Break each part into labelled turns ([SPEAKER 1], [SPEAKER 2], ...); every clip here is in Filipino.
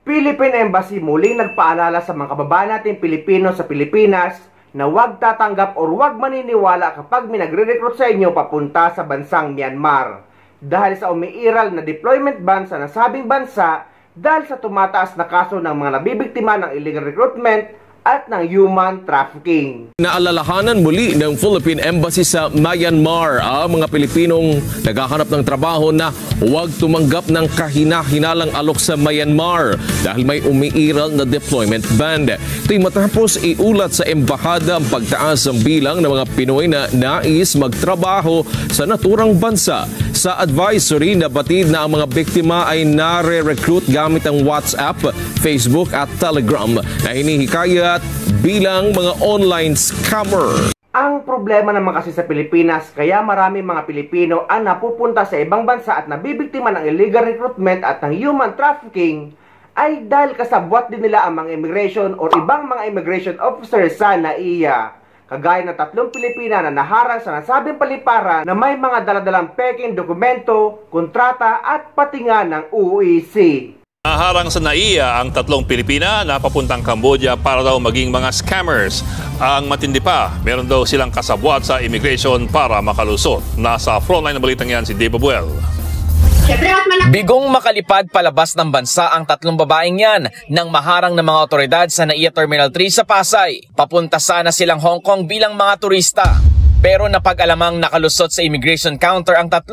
[SPEAKER 1] Philippine Embassy muling nagpaalala sa mga kababayan natin Pilipino sa Pilipinas na huwag tatanggap o huwag maniniwala kapag may nagre-recruit sa inyo papunta sa bansang Myanmar. Dahil sa umiiral na deployment ban sa nasabing bansa dahil sa tumataas na kaso ng mga nabibiktima ng illegal recruitment at ng human trafficking.
[SPEAKER 2] Naalalahanan muli ng Philippine Embassy sa Myanmar ang mga Pilipinong naghahanap ng trabaho na huwag tumanggap ng kahina-hinalang alok sa Myanmar dahil may umiiral na deployment ban. Ito'y matapos iulat sa embahada ang pagtaas ng bilang ng mga Pinoy na nais magtrabaho sa naturang bansa. Sa advisory, nabatid na ang mga biktima ay nare-recruit gamit ang WhatsApp, Facebook at Telegram na hinihikayat bilang mga online scammer.
[SPEAKER 1] Ang problema naman kasi sa Pilipinas, kaya marami mga Pilipino ang napupunta sa ibang bansa at nabibiktima ng illegal recruitment at ng human trafficking ay dahil kasabwat din nila ang mga immigration o ibang mga immigration officers sa NAIA. Kagaya ng 3 Pilipina na naharang sa nasabing paliparan na may mga daladalang peking dokumento, kontrata at pati nga ng UEC.
[SPEAKER 3] Naharang sa NAIA ang 3 Pilipina na papuntang Cambodia para daw maging mga scammers. Ang matindi pa, meron daw silang kasabwat sa immigration para makalusot. Nasa frontline ng balitang yan si Dave Abuel.
[SPEAKER 4] Bigong makalipad palabas ng bansa ang 3 babaeng yan nang maharang ng mga otoridad sa NAIA Terminal 3 sa Pasay. Papunta sana silang Hong Kong bilang mga turista. Pero napag-alamang nakalusot sa immigration counter ang 3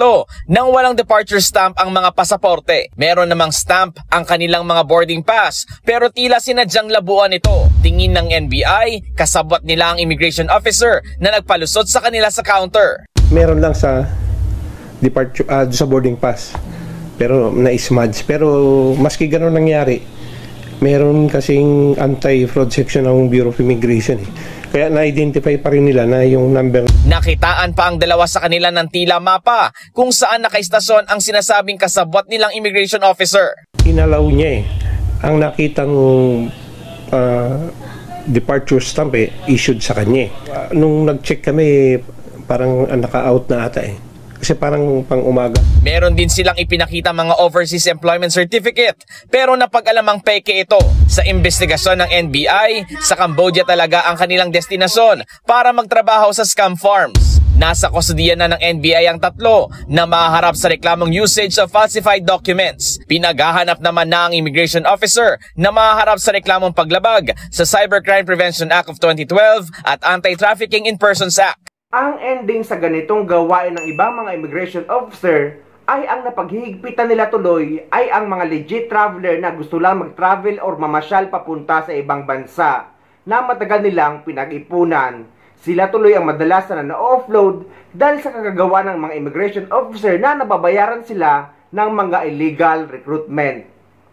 [SPEAKER 4] nang walang departure stamp ang mga pasaporte. Meron namang stamp ang kanilang mga boarding pass pero tila sinadyang labuan ito. Tingin ng NBI, kasabwat nila ang immigration officer na nagpalusot sa kanila sa counter.
[SPEAKER 5] Meron lang sa departure sa boarding pass pero na-smudge. Pero maski gano'n nangyari, meron kasing anti-fraud section ng Bureau of Immigration Kaya na-identify pa rin nila na yung number.
[SPEAKER 4] Nakitaan pa ang dalawa sa kanila ng tila mapa kung saan nakaistasyon ang sinasabing kasabwat nilang immigration officer.
[SPEAKER 5] Inalaw niya ang nakitang departure stamp issued sa kanya. Nung nag-check kami, parang naka-out na ata Kasi parang pang-umaga.
[SPEAKER 4] Meron din silang ipinakita mga overseas employment certificate pero napag-alamang peke ito. Sa investigasyon ng NBI, sa Cambodia talaga ang kanilang destinasyon para magtrabaho sa scam farms. Nasa kustodiya na ng NBI ang 3 na mahaharap sa reklamong usage of falsified documents. Pinaghahanap naman na ang immigration officer na mahaharap sa reklamong paglabag sa Cybercrime Prevention Act of 2012 at Anti-Trafficking in Persons Act.
[SPEAKER 1] Ang ending sa ganitong gawain ng ibang mga immigration officer ay ang napaghihigpitan nila tuloy ay ang mga legit traveler na gusto lang mag-travel or mamasyal papunta sa ibang bansa na matagal nilang pinag-ipunan. Sila tuloy ang madalas na na-offload dahil sa kagagawa ng mga immigration officer na nababayaran sila ng mga illegal recruitment.